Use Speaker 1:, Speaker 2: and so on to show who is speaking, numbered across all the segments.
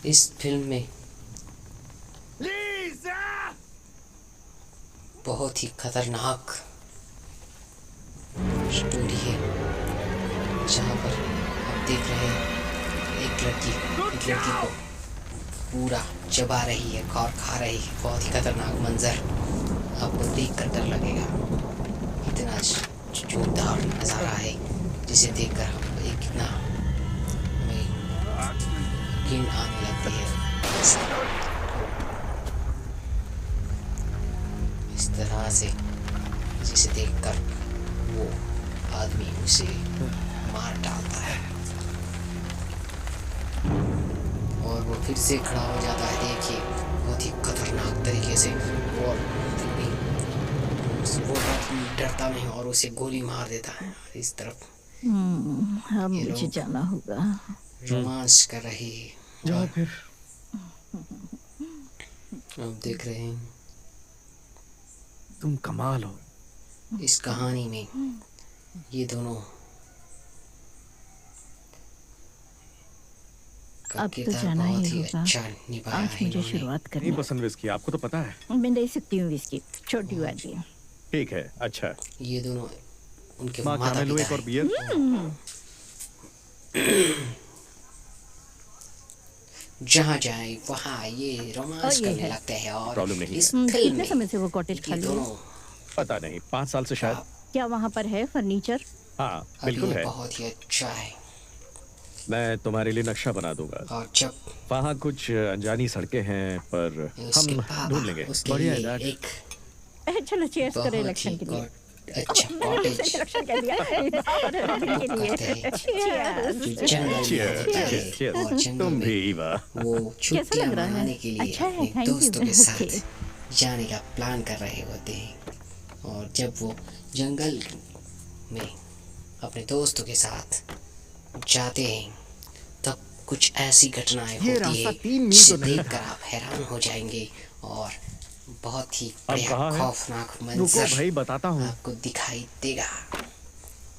Speaker 1: इस फिल्म में बहुत ही खतरनाक स्टोरी है, जहाँ पर आप देख रहे हैं एक लड़की को पूरा चबा रही है और खा रही है। बहुत ही खतरनाक मंजर, आपको देख कर डर लगेगा। इतना जोरदार नज़ारा है जिसे देखकर हम एक कितना हमें घिन आने लगती है। इस तरह से जिसे देखकर वो आदमी उसे मार डालता है और वो फिर से खड़ा हो जाता है। देखिए बहुत ही खतरनाक तरीके से, और फिर भी वो डरता नहीं और उसे गोली मार देता है। इस तरफ
Speaker 2: अब मुझे जाना होगा।
Speaker 1: रोमांस कर रही है।
Speaker 3: जाओ फिर।
Speaker 1: आप देख रहे हैं
Speaker 3: तुम कमाल हो।
Speaker 1: इस कहानी में ये दोनों
Speaker 2: अब तो जाना ही होगा।
Speaker 1: अच्छा निभाया
Speaker 2: आज
Speaker 1: है
Speaker 2: मुझे
Speaker 1: इन्होंने।
Speaker 2: शुरुआत करनी
Speaker 3: नहीं पसंद विस्की, आपको तो पता है।
Speaker 2: मैं दे सकती हूँ विस्की, छोटी वाली।
Speaker 3: ठीक है, अच्छा।
Speaker 1: ये दोनों उनके
Speaker 3: माँ
Speaker 1: माता
Speaker 3: कैमेलो
Speaker 1: पिता
Speaker 3: एक और
Speaker 1: हैं।
Speaker 3: बियर।
Speaker 1: जहाँ जाए वहाँ ये रोमांस
Speaker 2: ये
Speaker 1: करने
Speaker 2: है।
Speaker 1: लगते हैं। और
Speaker 3: प्रॉब्लम नहीं
Speaker 1: इस
Speaker 3: है।
Speaker 1: फिल्म
Speaker 2: कितने
Speaker 1: में
Speaker 2: समय से वो कॉटेज
Speaker 1: ये
Speaker 2: खाली है?
Speaker 1: दोनों
Speaker 3: पता नहीं, 5 साल से शायद।
Speaker 2: क्या वहाँ पर है फर्नीचर?
Speaker 3: हाँ
Speaker 1: अभी
Speaker 3: बिल्कुल
Speaker 1: ये
Speaker 3: है।
Speaker 1: बहुत ही अच्छा है।
Speaker 3: मैं तुम्हारे लिए नक्शा बना दूंगा।
Speaker 1: और जब
Speaker 3: वहाँ कुछ अनजानी सड़कें हैं, पर
Speaker 1: उसके
Speaker 3: हम ढूंढ लेंगे।
Speaker 1: उसके
Speaker 3: बढ़िया है
Speaker 1: लिए
Speaker 3: डैड।
Speaker 1: एक
Speaker 2: चलो चीयर्स करें
Speaker 1: बहुत
Speaker 2: इलेक्शन
Speaker 1: ही
Speaker 2: के लिए।
Speaker 1: अच्छा
Speaker 2: मैंने
Speaker 1: कॉटेज
Speaker 2: इलेक्शन कह दिया के लिए।
Speaker 1: करते हैं
Speaker 2: Cheers.
Speaker 1: जो जंगल में
Speaker 3: Cheers,
Speaker 1: होता है।
Speaker 3: cheers, cheers।
Speaker 1: और जंगल
Speaker 3: तुम
Speaker 1: में
Speaker 3: भी ईवा।
Speaker 1: वो
Speaker 2: कैसा
Speaker 1: छुट्टियां
Speaker 2: लग रहा है?
Speaker 1: मनाने के लिए
Speaker 2: अच्छा है,
Speaker 1: अपने
Speaker 2: thank you.
Speaker 1: दोस्तों के साथ
Speaker 2: Okay.
Speaker 1: जाने का प्लान कर रहे होते हैं। और जब वो जंगल में अपने दोस्तों के साथ जाते हैं तब कुछ ऐसी घटनाएं
Speaker 3: ये
Speaker 1: होती
Speaker 3: रास्ता
Speaker 1: है
Speaker 3: 3 मील
Speaker 1: जिसे
Speaker 3: तो नहीं
Speaker 1: देखकर आप हैरान हो जाएंगे और बहुत ही
Speaker 3: अब
Speaker 1: बढ़िया
Speaker 3: कहाँ है?
Speaker 1: खौफनाक
Speaker 3: रुको
Speaker 1: मंजर
Speaker 3: भाई, बताता हूँ।
Speaker 1: आपको दिखाई देगा।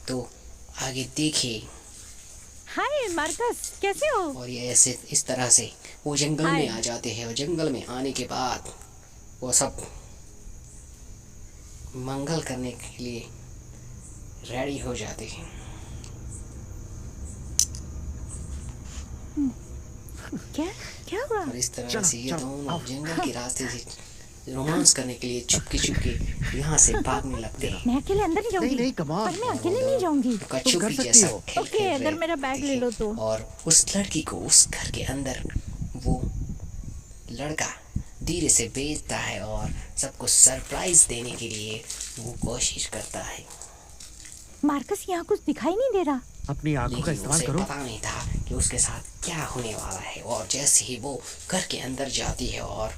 Speaker 1: तो आगे देखिए।
Speaker 2: हाय मार्कस, कैसे हो?
Speaker 1: और ये ऐसे इस तरह से वो जंगल में आ जाते हैं और जंगल में आने के बाद वो सब मंगल करने के लिए रेडी हो जाते हैं।
Speaker 2: क्या क्या हुआ?
Speaker 1: और इस तरह
Speaker 3: चलो,
Speaker 1: से ये
Speaker 3: चलो,
Speaker 1: दोनों
Speaker 3: आओ।
Speaker 1: जंगल के रास्ते से रोमांस करने के लिए चुपके यहाँ से भागने लगते हैं।
Speaker 2: मैं अकेले अंदर नहीं जाऊंगी।
Speaker 3: नहीं, come on।
Speaker 2: पर मैं अकेले नहीं जाऊंगी।
Speaker 1: कछुपी
Speaker 3: कर सकती
Speaker 1: जैसा
Speaker 3: हो।
Speaker 1: खेल
Speaker 2: ओके,
Speaker 1: खेल
Speaker 2: अगर
Speaker 1: रहे
Speaker 2: मेरा बैग ले लो तो।
Speaker 1: और उस लड़की को उस घर के अंदर वो लड़का धीरे से भेजता है और सबको सरप्राइज देने के लिए वो कोशिश करता है।
Speaker 2: मार्कस, यहाँ कुछ दिखाई नहीं दे रहा।
Speaker 3: अपनी आंखों का
Speaker 1: लेकिन
Speaker 3: इस्तेमाल
Speaker 1: उसे
Speaker 3: करो।
Speaker 1: पता नहीं था कि उसके साथ क्या होने वाला है। और जैसे ही वो घर के अंदर जाती है और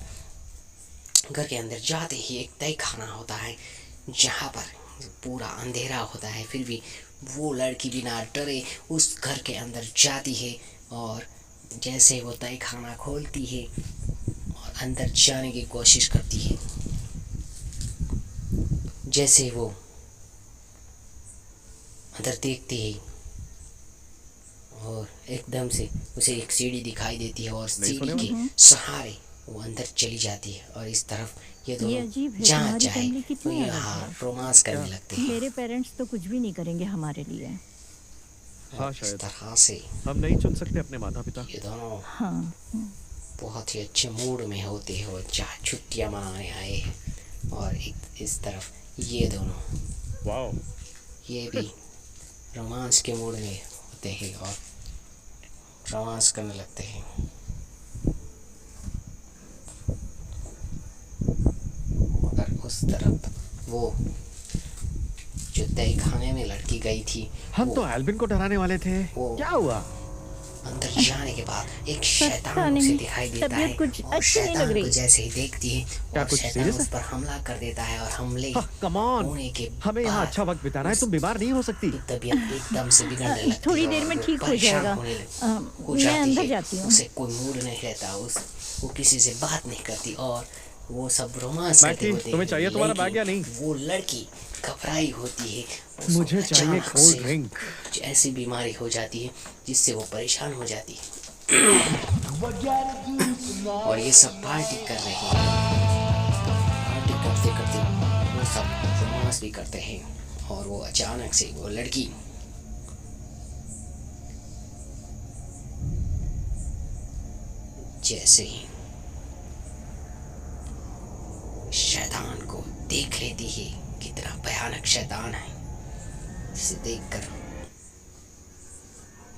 Speaker 1: घर के अंदर जाते ही एक तय खाना होता है जहाँ पर पूरा अंधेरा होता है, फिर भी वो लड़की बिना डरे उस घर के अंदर जाती है। और जैसे वो तय खाना खोलती है और अंदर जाने की कोशिश करती है, जैसे वो अंदर देखती है और एकदम से उसे एक सीढ़ी दिखाई देती है और
Speaker 3: नहीं सुने
Speaker 1: सीढ़ी के सहारे वो अंदर चली जाती है। और इस तरफ ये
Speaker 2: ये
Speaker 1: दोनों
Speaker 2: अजीब है,
Speaker 1: जहाँ
Speaker 2: तुम्हारी
Speaker 1: चाहे
Speaker 2: फैमिली कितनी अलग
Speaker 1: यहाँ
Speaker 2: है।
Speaker 1: रोमांस करने लगते हैं।
Speaker 2: मेरे पेरेंट्स तो कुछ भी नहीं करेंगे हमारे लिए।
Speaker 3: हाँ
Speaker 1: इस
Speaker 3: शायद
Speaker 1: तरह से
Speaker 3: हम नहीं चुन सकते अपने माता पिता।
Speaker 1: ये दोनों
Speaker 2: हाँ,
Speaker 1: बहुत ही अच्छे मूड में होते हैं और जहाँ छुट्टियाँ मनाने आए हैं। और एक इस तरफ ये दोनों
Speaker 3: वाओ।
Speaker 1: ये भी रोमांस के मूड में होते हैं और रोमांस करने लगते हैं। मगर उस तरफ वो जो तय खाने में लड़की गई थी,
Speaker 3: हम
Speaker 1: वो
Speaker 3: तो एल्विन को डराने वाले थे।
Speaker 1: वो-
Speaker 3: क्या हुआ?
Speaker 1: अंदर जाने के बाद एक शैतान
Speaker 2: पता
Speaker 1: उसे
Speaker 2: नहीं,
Speaker 1: दिखाई देता
Speaker 2: तबीयत
Speaker 1: है
Speaker 2: कुछ
Speaker 1: और
Speaker 2: अच्छी नहीं लग
Speaker 1: शैतान
Speaker 2: रही।
Speaker 1: को जैसे ही देखती है
Speaker 3: क्या
Speaker 1: और
Speaker 3: कुछ
Speaker 1: शैतान
Speaker 3: serious
Speaker 1: उस
Speaker 3: है?
Speaker 1: पर हमला कर देता है और हमले
Speaker 3: कम ऑन,
Speaker 1: होने के
Speaker 3: हमें यहाँ
Speaker 1: बाद
Speaker 3: अच्छा वक्त बिताना है। तुम बीमार नहीं हो सकती।
Speaker 1: की तबीयत एकदम से बिगड़ने लगती है।
Speaker 2: थोड़ी देर
Speaker 1: और
Speaker 2: में
Speaker 1: वो
Speaker 2: ठीक हो
Speaker 1: परेशान
Speaker 2: जाएगा।
Speaker 1: होने हो
Speaker 2: मैं
Speaker 1: जाती
Speaker 2: अंदर
Speaker 1: है।
Speaker 2: जाती हूँ।
Speaker 1: उसे कोई मूड नहीं रहता, वो किसी से बात नहीं करती और वो सब रोमांस करते
Speaker 3: मैथी,
Speaker 1: होते
Speaker 3: तुम्हें
Speaker 1: हैं।
Speaker 3: चाहिए तुम्हारा
Speaker 1: लेकिन
Speaker 3: बैग या नहीं?
Speaker 1: वो लड़की घबराई होती है। उसको
Speaker 3: मुझे चाहिए
Speaker 1: अचानक
Speaker 3: कोल्ड
Speaker 1: से
Speaker 3: ड्रिंक।
Speaker 1: कुछ ऐसी बीमारी हो जाती है जिससे वो परेशान हो जाती है। और ये सब पार्टी कर रहे हैं। पार्टी करते करते वो सब रोमांस भी करते हैं और वो अचानक से वो लड़की जैसे ही शैतान को देख लेती है, कितना भयानक शैतान है, इसे देखकर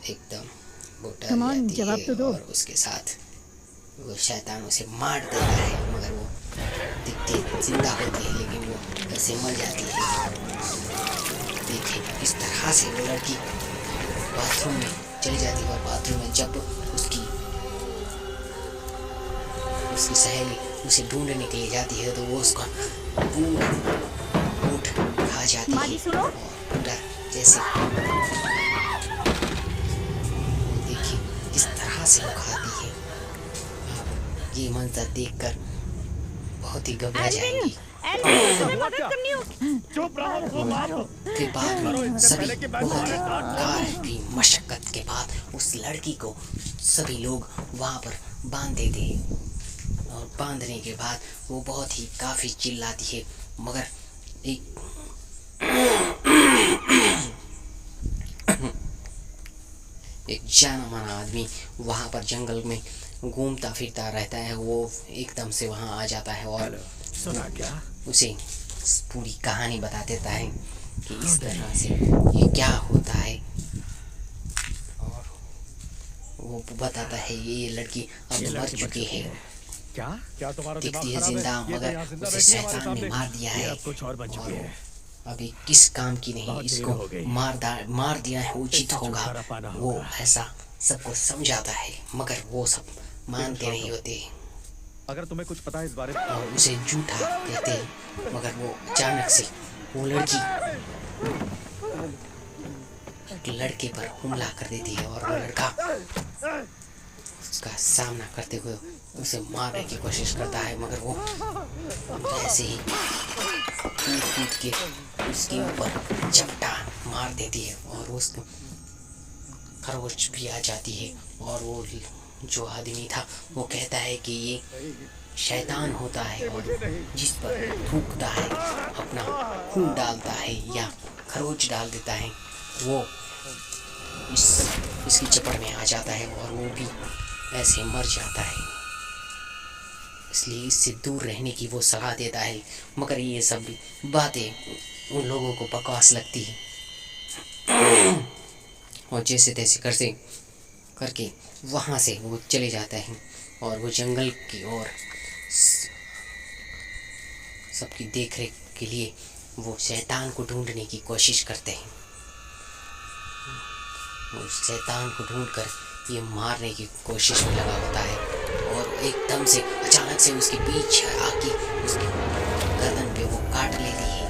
Speaker 1: एकदम वो डर
Speaker 2: Come on,
Speaker 1: जाती
Speaker 2: जवाब
Speaker 1: है
Speaker 2: तो दो।
Speaker 1: और उसके साथ वो शैतान उसे मार देता है, मगर वो दिखती जिंदा होती है लेकिन वो ऐसे मर जाती है। देखें इस तरह से वो लड़की बाथरूम में चली जाती है और बाथरूम में जब उसकी सहेली उसे ढूंढने के लिए जाती है तो वो उसका पूरा ऊँट खा जाती है
Speaker 2: माली सुनो।
Speaker 1: और पूरा जैसे देखिए किस तरह से वो खाती है। आप ये मंजर देखकर बहुत ही घबरा जाएंगी।
Speaker 2: एल्विन, तुम्हें मदद करनी हो।
Speaker 3: चुप रहो, मारो।
Speaker 1: फिर बाद में सभी
Speaker 3: पहले के बाद
Speaker 1: बहुत
Speaker 3: में
Speaker 1: कार की मशक्कत के बाद उस लड़की को सभी लोग वहाँ पर बांध देते हैं और बांधने के बाद वो बहुत ही काफ़ी चिल्लाती है, मगर एक जाना माना आदमी वहाँ पर जंगल में घूमता फिरता रहता है। वो एकदम से वहाँ आ जाता है और
Speaker 3: सुना क्या?
Speaker 1: उसे पूरी कहानी बता देता है कि इस तरह से ये क्या होता है और वो बताता है ये लड़की अब मर चुकी है,
Speaker 3: क्या तुम्हारा दिमाग
Speaker 1: दिखती है
Speaker 3: खराब
Speaker 1: जिंदा,
Speaker 3: ये तो
Speaker 1: मगर
Speaker 3: यहाँ जिंदा
Speaker 1: उसे
Speaker 3: बैठी है हमारे
Speaker 1: शैतान ने
Speaker 3: सामने।
Speaker 1: मार दिया
Speaker 3: ये
Speaker 1: है
Speaker 3: अब कुछ और बन चुकी है।
Speaker 1: अभी किस काम की नहीं,
Speaker 3: बहुत देर
Speaker 1: इसको
Speaker 3: हो गई।
Speaker 1: मार दिया है उचित
Speaker 3: इससे
Speaker 1: होगा।
Speaker 3: छुटकारा पाना
Speaker 1: वो
Speaker 3: होगा।
Speaker 1: ऐसा सबको समझाता है मगर वो सब मानते नहीं होते
Speaker 3: अगर तुम्हें कुछ पता है इस बारे में
Speaker 1: और उसे झूठा कहते हैं, मगर वो अचानक से वो लड़की एक लड़के पर हमला कर देती है और वो लड़का उसका सामना करते हुए उसे मारने की कोशिश करता है, मगर वो ऐसे ही कूद के उसके ऊपर झपटा मार देती है और उसको खरगोश भी आ जाती है और वो जो आदमी था वो कहता है कि ये शैतान होता है और जिस पर थूकता है, अपना खून डालता है या खरोच डाल देता है, वो इसकी चपेट में आ जाता है और वो भी ऐसे मर जाता है। इसलिए इससे दूर रहने की वो सलाह देता है, मगर ये सब बातें उन लोगों को बकवास लगती है और जैसे तैसे करके वहाँ से वो चले जाता है और वो जंगल की ओर सबकी देखरेख के लिए वो शैतान को ढूंढने की कोशिश करते हैं। वो शैतान को ढूंढकर ये मारने की कोशिश में लगा होता है और एकदम से अचानक से उसके पीछे आके उसकी गर्दन पे वो काट लेती है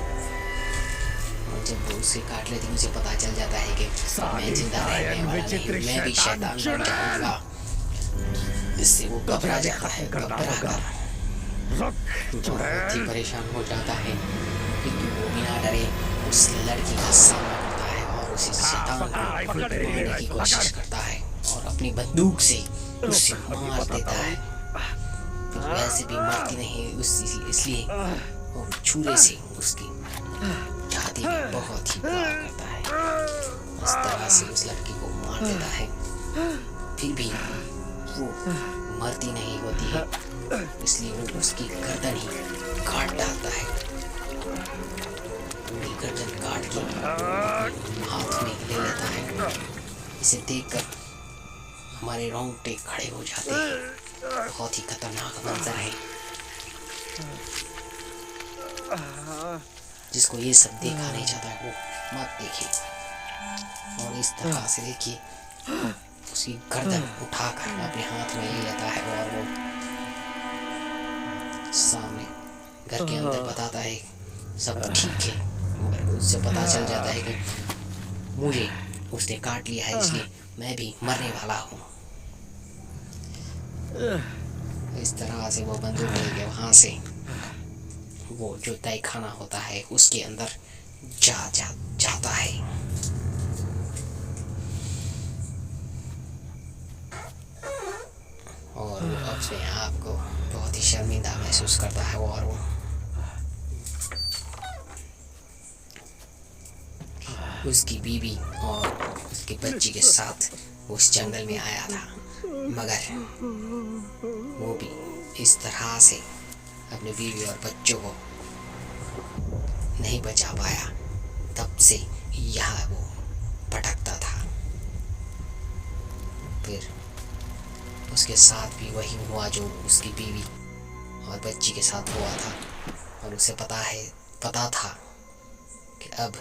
Speaker 1: और जब वो उसे काट लेती है उसे पता चल जाता है कि मैं जिंदा रहने वाला नहीं, मैं भी शैतान बन जाऊंगा। इससे वो घबरा जाता है, घबरा बहुत ही परेशान हो जाता है, लेकिन वो बिना डरे उस लड़की का सामना करता है और उसे शैतान को मारने की कोशिश करता है और अपनी बंदूक से उसे मार देता है। फिर वैसे भी मरती नहीं इसलिए वो छुरे से उसकी छाती में बहुत ही वार करता है। इस तरह से उस लड़की को मार देता है, फिर भी वो मरती नहीं होती है, इसलिए वो उसकी गर्दन ही काट डालता है। पूरी गर्दन काट के हाथ में ले लेता है। इसे देखकर हमारे रोंगटे खड़े हो जाते हैं। बहुत ही खतरनाक मंजर है। जिसको ये सब देखा नहीं चाहता है वो मत देखिए और इस तरह से देखिए उसकी गर्दन उठाकर अपने हाथ में ले लेता है और वो सामने घर के अंदर बताता है सब ठीक है, मगर उससे पता चल जाता है कि मुझे उसने काट लिया है, इसलिए मैं भी मरने वाला हूँ। इस तरह से वो बंदूक लेके वहाँ से वो जो तय खाना होता है उसके अंदर जाता है। अपने आप को बहुत ही शर्मिंदा महसूस करता है और वो उसकी बीवी और उसके बच्ची के साथ उस जंगल में आया था, मगर वो भी इस तरह से अपने बीवी और बच्चों को नहीं बचा पाया। तब से यहाँ वो भटकता था। फिर उसके साथ भी वही हुआ जो उसकी बीवी और बच्ची के साथ हुआ था, और उसे पता था कि अब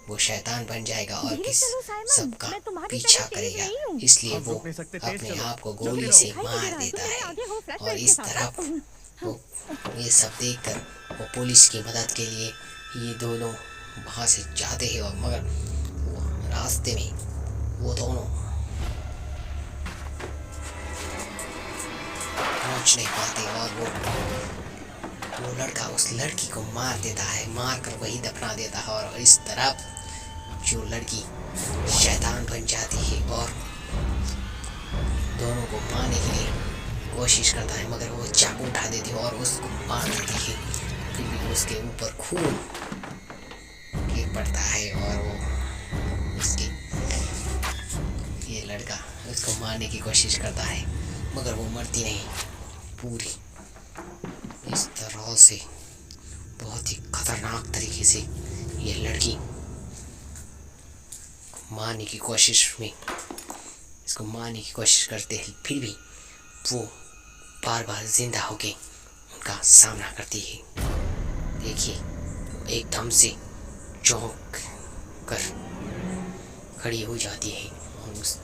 Speaker 1: वो शैतान बन जाएगा और किस सबका पीछा करेगा। इसलिए वो अपने आप को गोली से मार देता है। और इस तरफ वो ये सब देखकर वो पुलिस की मदद के लिए ये दोनों वहाँ से जाते हैं, और मगर वो रास्ते में वो दोनों पहुँच नहीं पाते और वो लड़का उस लड़की को मार देता है, मार कर वही दफना देता है। और इस तरफ जो लड़की शैतान बन जाती है और दोनों को मारने के लिए कोशिश करता है, मगर वो चाकू उठा देती है और उसको मार देती है। फिर भी उसके ऊपर खून गिर पड़ता है और वो उसकी ये लड़का उसको मारने की कोशिश करता है, मगर वो मरती नहीं। पूरी इस तरह से बहुत ही खतरनाक तरीके से ये लड़की मारने की कोशिश में इसको मारने की कोशिश करते हैं, फिर भी वो बार बार जिंदा होके उनका सामना करती है। देखिए एकदम से चौंक कर खड़ी हो जाती है और उस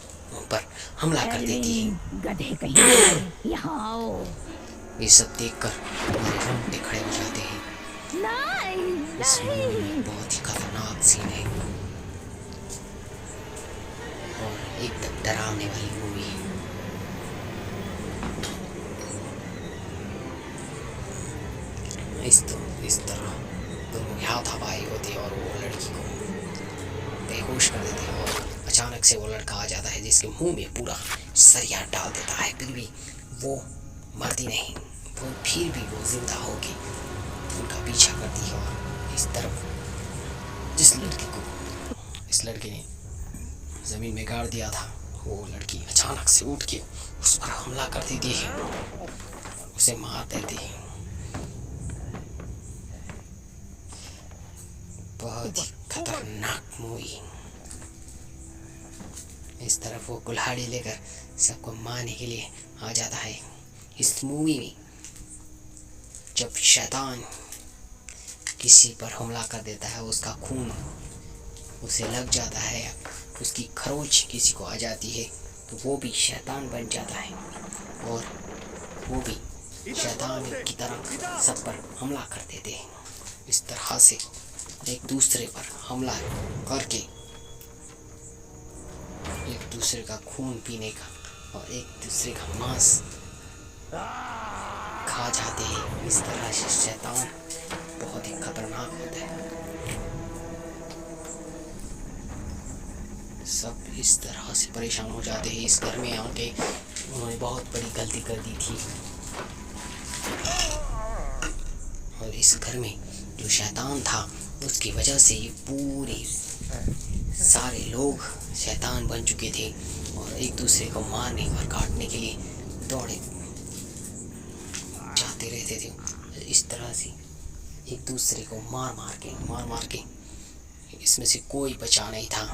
Speaker 1: पर हमला कर देती है।
Speaker 2: गधे कहीं यहाँ आओ।
Speaker 1: ये सब देखकर हमारे रोंगटे खड़े हो जाते हैं।
Speaker 2: नहीं,
Speaker 1: इस मूवी में बहुत ही खतरनाक सीन है और एकदम डरावने वाली मूवी है। इस तरह दोनों के हाथापाई होती है और वो लड़की को बेहोश कर देते हैं और अचानक से वो लड़का आ जाता है जिसके मुंह में पूरा सरिया डाल देता है। फिर भी वो मरती नहीं, वो फिर भी वो जिंदा होके उनका पीछा करती है। और इस तरफ जिस लड़की को इस लड़के ने ज़मीन में गाड़ दिया था, वो लड़की अचानक से उठ के उस पर हमला कर देती है, उसे मार देती है। बहुत ही खतरनाक मूवी। इस तरफ वो कुल्हाड़ी लेकर सबको मारने के लिए आ जाता है। इस मूवी में जब शैतान किसी पर हमला कर देता है, उसका खून उसे लग जाता है, उसकी खरोच किसी को आ जाती है, तो वो भी शैतान बन जाता है और वो भी शैतान की तरह सब पर हमला कर देते हैं। इस तरह से एक दूसरे पर हमला करके एक दूसरे का खून पीने का और एक दूसरे का मांस खा जाते हैं। इस तरह से शैतान बहुत ही खतरनाक होता है। सब इस तरह से परेशान हो जाते हैं। इस घर में आके उन्होंने बहुत बड़ी गलती कर दी थी और इस घर में जो शैतान था उसकी वजह से ये पूरे सारे लोग शैतान बन चुके थे और एक दूसरे को मारने और काटने के लिए दौड़े जाते रहते थे। इस तरह से एक दूसरे को मार मार के इसमें से कोई बचा नहीं था।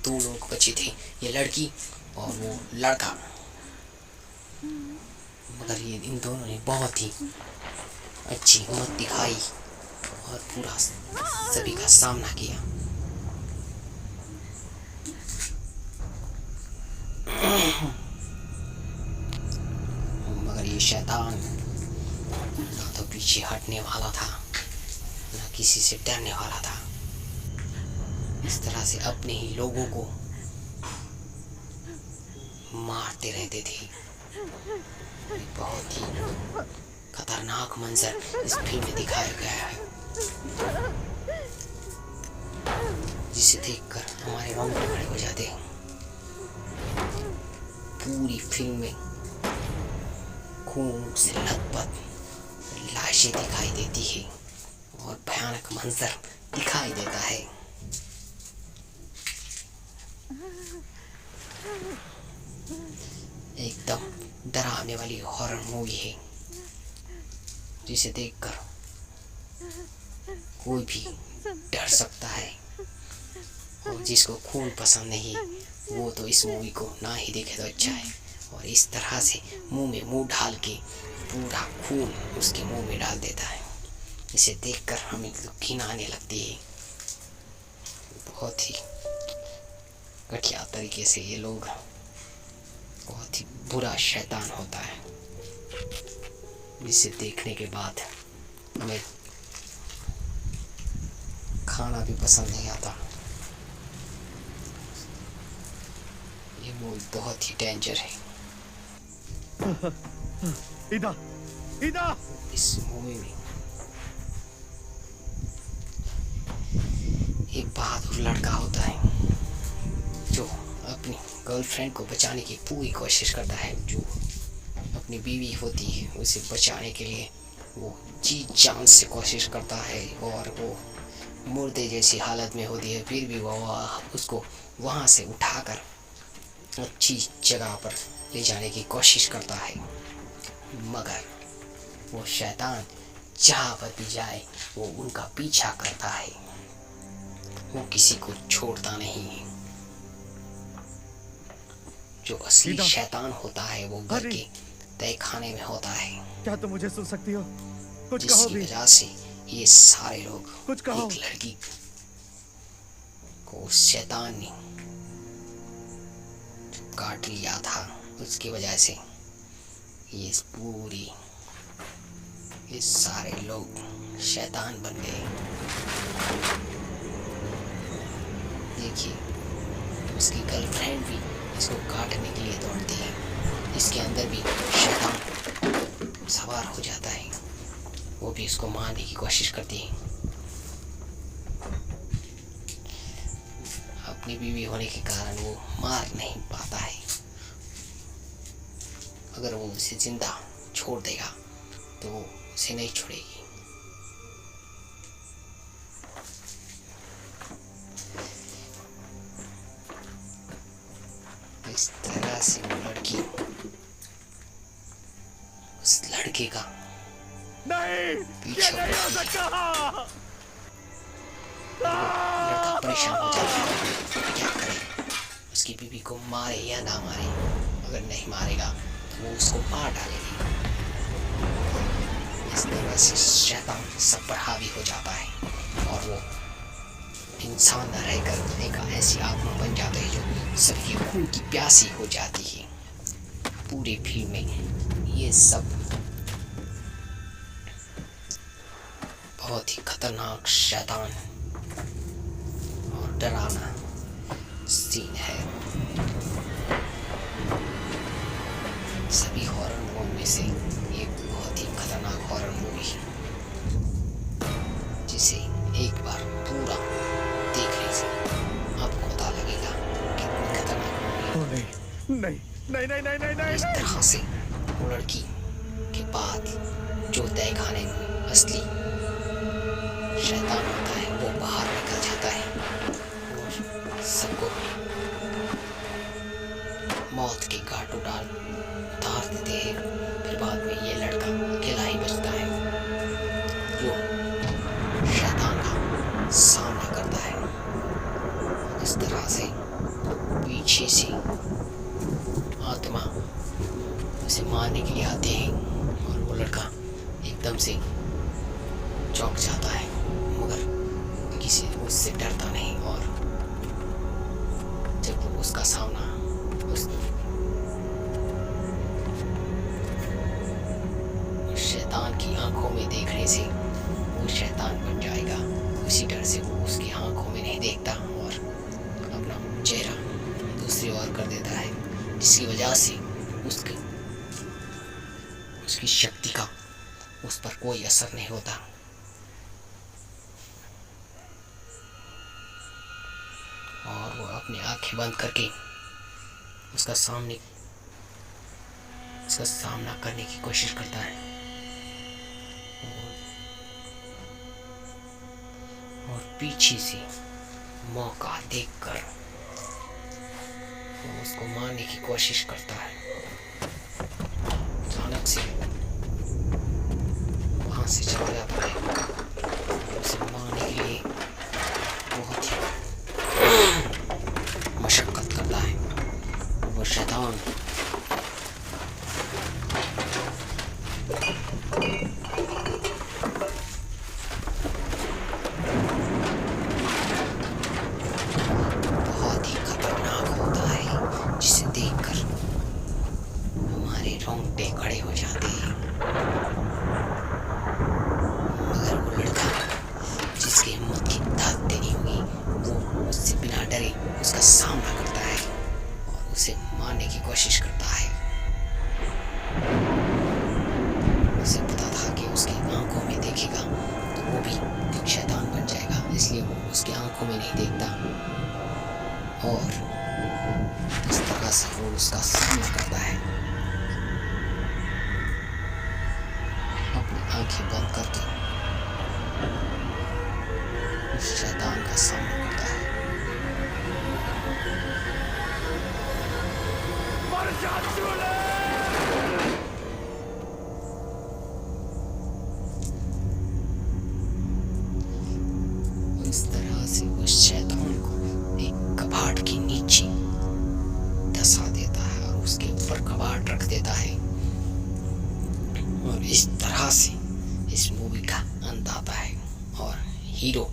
Speaker 1: 2 लोग बचे थे, ये लड़की और वो लड़का, मगर ये इन दोनों ने बहुत ही अच्छी हिम्मत दिखाई और पूरा सभी का सामना किया। मगर ये शैतान ना तो पीछे हटने वाला था, ना किसी से डरने वाला था। इस तरह से अपने ही लोगों को मारते रहते थे। बहुत ही खतरनाक मंजर इस फिल्म में दिखाया गया है, जिसे देखकर हमारे रोंगटे खड़े हो जाते हैं। पूरी फिल्म में खून से लथपथ लाशें दिखाई देती है और भयानक मंजर दिखाई देता है। एकदम डरावने वाली हॉरर मूवी है जिसे देखकर कोई भी डर सकता है, और जिसको खून पसंद नहीं वो तो इस मूवी को ना ही देखे तो अच्छा है। और इस तरह से मुंह में मुंह डाल के पूरा खून उसके मुंह में डाल देता है। इसे देखकर हमें तो घिन आने लगती है। बहुत ही घटिया तरीके से ये लोग, बहुत ही बुरा शैतान होता है जिसे देखने के बाद हमें खाना भी पसंद नहीं आता। ये मूवी बहुत ही डेंजर है।
Speaker 3: इदा, इदा।
Speaker 1: इस मूवी में एक बहादुर लड़का होता है जो अपनी गर्लफ्रेंड को बचाने की पूरी कोशिश करता है। जो अपनी बीवी होती है उसे बचाने के लिए वो जी जान से कोशिश करता है, और वो मुर्दे जैसी हालत में होती है, फिर भी वो उसको वहाँ से उठाकर अच्छी जगह पर ले जाने की कोशिश करता है। मगर वो शैतान जहाँ पर भी जाए वो उनका पीछा करता है, वो किसी को छोड़ता नहीं है। जो असली शैतान होता है वो घर के तय खाने में होता है।
Speaker 3: क्या तुम मुझे सुन सकती हो? कुछ कहो
Speaker 1: जिसकी
Speaker 3: भी।
Speaker 1: वजह से ये सारे लोग
Speaker 3: कुछ कहो।
Speaker 1: एक लड़की को शैतान ने काट लिया था, उसकी वजह से ये सारे लोग शैतान बन गए। देखिए उसकी गर्लफ्रेंड भी इसको काटने के लिए दौड़ती है, इसके अंदर भी शैतान सवार हो जाता है, वो भी इसको मारने की कोशिश करती है। अपनी बीवी होने के कारण वो मार नहीं पाता है। अगर वो उसे जिंदा छोड़ देगा तो वो उसे नहीं छोड़ेगी। इस तरह से वो लड़की उस लड़के का
Speaker 3: नहीं,
Speaker 1: पीछे
Speaker 3: ये नहीं हो सकता।
Speaker 1: लड़का परेशान हो जाता है, क्या करे, उसकी बीवी को मारे या ना मारे। अगर नहीं मारेगा तो वो उसको मार डालेगी। इस तरह से शैतान सब पर हावी हो जाता है और वो इंसान न रहकर एक ऐसी आत्मा बन जाता है जो सबकी खून की प्यासी हो जाती है। पूरी फिल्म में ये सब बहुत ही खतरनाक शैतान और डरावना सीन है। सभी हॉरर मूवी में से ये बहुत ही खतरनाक हॉरर मूवी है जिसे एक बार पूरा देखने से आपको पता लगेगा कितनी खतरनाक मूवी है।
Speaker 3: नहीं, नहीं, नहीं, नहीं, नहीं, नहीं,
Speaker 1: इस तरह से वो लड़की के बाद जो तय खाने में असली शैतान होता है वो बाहर निकल जाता है और सबको मौत के घाट उतार देते हैं। फिर बाद में ये लड़का अकेला ही बचता है जो शैतान का सामना करता है। इस तरह से पीछे से आत्मा उसे मारने के लिए आते हैं और वो लड़का एकदम से चौंक जाता है, मगर किसी उससे डरता नहीं। और जब वो उसका सामना उस शैतान की आंखों में देखने से वो शैतान बन जाएगा। उसी डर से वो उसकी आंखों में नहीं देखता और अपना चेहरा दूसरी ओर कर देता है, जिसकी वजह से उसकी शक्ति का उस पर कोई असर नहीं होता। और वो अपनी आंखें बंद करके उसका उसका सामना करने की कोशिश करता है और पीछे से मौका देखकर वो उसको मारने की कोशिश करता है। अचानक से वहां से चला जाता है। उसे मारने के लिए बहुत ही मशक्कत करता है। वो शैतान बहुत ही खतरनाक होता है, जिसे देखकर हमारे रोंगटे खड़े हो जाते हैं। मगर वो लड़का जिसकी हिम्मत की ताकत नहीं होगी, वो उससे बिना डरे उसका सामना करता है और उसे मारने की कोशिश करता है। उसे पता था कि उसकी आंखों में देखेगा तो वो भी एक शैतान बन जाएगा, इसलिए वो उसकी आंखों में नहीं देखता और इस तरह से वो उसका सामना करता है। अपनी आंखें बंद करके उस शैतान का सामना करता है।
Speaker 3: मर जा चूले!
Speaker 1: इस तरह से वो शैतान को एक कबाड़ के नीचे धसा देता है और उसके ऊपर कबाड़ रख देता है और इस तरह से इस मूवी का अंत आता है और हीरो